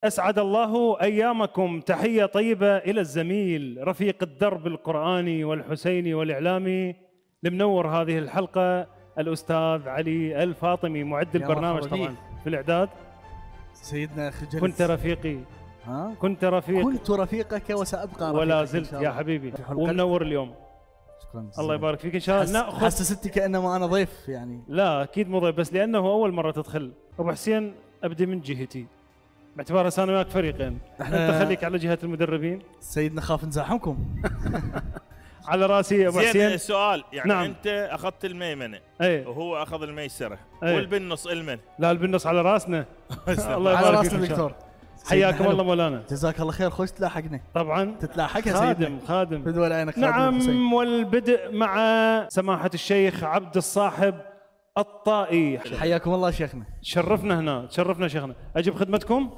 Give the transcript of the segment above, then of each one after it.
أسعد الله أيامكم. تحية طيبة إلى الزميل رفيق الدرب القرآني والحسيني والإعلامي لمنور هذه الحلقة الأستاذ علي الفاطمي، معد البرنامج طبعا في الإعداد. سيدنا أخي جلس، كنت رفيقي. كنت رفيقك وسأبقى ولا زلت يا حبيبي، ومنور اليوم. شكرا. الله يبارك فيك. إن شاء الله نأخذ. حسستي كأنما أنا ضيف يعني. لا أكيد مو ضيف، بس لأنه أول مرة تدخل. أبو حسين أبدي من جهتي، باعتبار أنا وياك فريقين، أنت خليك على جهة المدربين. سيدنا خاف نزاحمكم. على راسي ابو حسين. زين السؤال يعني نعم. انت اخذت الميمنه وهو اخذ الميسره والبالنص المن. لا البالنص على راسنا. الله على يبارك راسنا دكتور. حياكم الله مولانا. جزاك الله خير. خوش تلاحقنا. طبعا تتلاحق يا سيدنا. خادم بدول عينك. نعم. والبدء مع سماحة الشيخ عبد الصاحب الطائي. حياكم الله شيخنا. شرفنا هنا، تشرفنا شيخنا. اجب خدمتكم.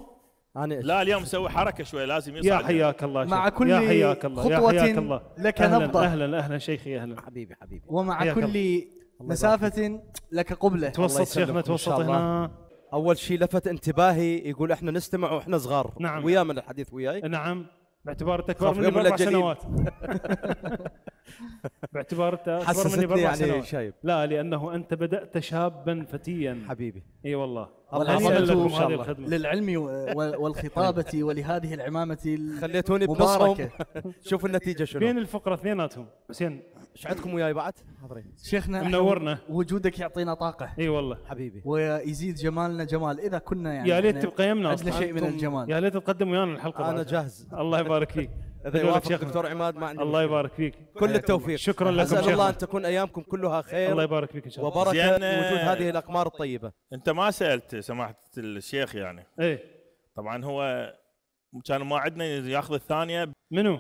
لا اليوم مسوي حركه شوي لازم يصعد. يا حياك الله مع كل يا حياك الله. خطوة يا حياك الله. لك نبضة. اهلا شيخي. اهلا حبيبي. ومع كل مسافة لك قبلة. توسط شيخنا، توسط هنا. اول شيء لفت انتباهي يقول احنا نستمع واحنا صغار. نعم. ويا من الحديث وياي. نعم. باعتبار اكبر مني ب4 سنوات. باعتبار اكبر مني ب4 سنوات. شايب. لا لانه انت بدات شابا فتيا حبيبي. اي والله. والعظمة للعلم والخطابة ولهذه العمامة خليتوني بنصهم. شوف النتيجة شنو. بين الفقرة اثنيناتهم. حسين ايش عندكم وياي بعد؟ حاضرين. شيخنا منورنا. وجودك يعطينا طاقة. اي والله حبيبي. ويزيد جمالنا جمال إذا كنا يعني. يا ليت تبقى يمنا. عندنا شيء من الجمال. يا ليت تقدم ويانا الحلقة. أنا جاهز. الله يبارك فيك. إذا يوافق دكتور عماد ما عندي. الله يبارك فيك. كل التوفيق. شكرا لكم. أسأل الله أن تكون أيامكم كلها خير. الله يبارك فيك إن شاء الله. وبركة وجود هذه الأقمار الطيبة. أنت ما سألت سماحة الشيخ يعني. إيه. طبعا هو كان موعدنا ياخذ الثانية. منو؟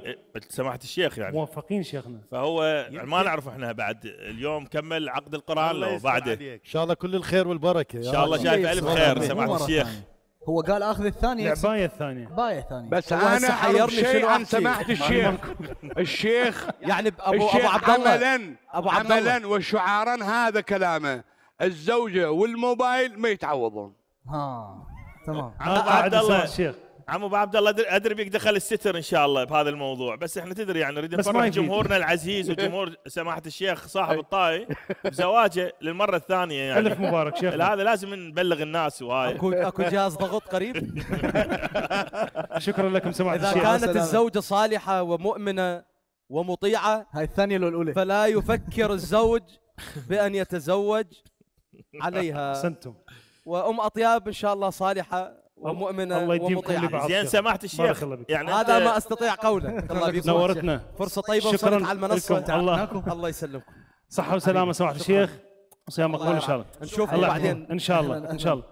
سماحة الشيخ يعني. موفقين شيخنا. فهو ما نعرف احنا بعد اليوم كمل عقد القرآن لو بعده. ان شاء الله كل الخير والبركة. ان شاء الله شايف ألف خير سماحة الشيخ. هو قال اخذ الثانية. باية الثانية. بس انا حيرني شيء عن سماحة الشيخ. الشيخ يعني ابو عبد الله عملا وشعارا هذا كلامه. الزوجة والموبايل ما يتعوضون. تمام. عبد الله الشيخ. عمو ابو عبد الله ادري بيك دخل الستر ان شاء الله بهذا الموضوع، بس احنا تدري يعني نريد نفرح جمهورنا العزيز وجمهور سماحه الشيخ صاحب الطاي بزواجه للمره الثانيه يعني. الف مبارك شيخ. هذا لازم نبلغ الناس وهاي. اكو جهاز ضغط قريب. شكرا لكم سماحه الشيخ. اذا كانت الزوجه صالحه ومؤمنه ومطيعه، هاي الثانيه لو الاولى، فلا يفكر الزوج بان يتزوج عليها. احسنتم. وام اطياب ان شاء الله صالحه ومؤمنه ومطيعه. زين سماحه الشيخ يعني هذا ما استطيع قوله. الله يبارك. نورتنا. فرصه طيبه وصلت على المنصه. الله يسلمكم. صحه وسلامه سماحه الشيخ. وصيام مقبول ان شاء الله. نشوفكم بعدين ان شاء الله.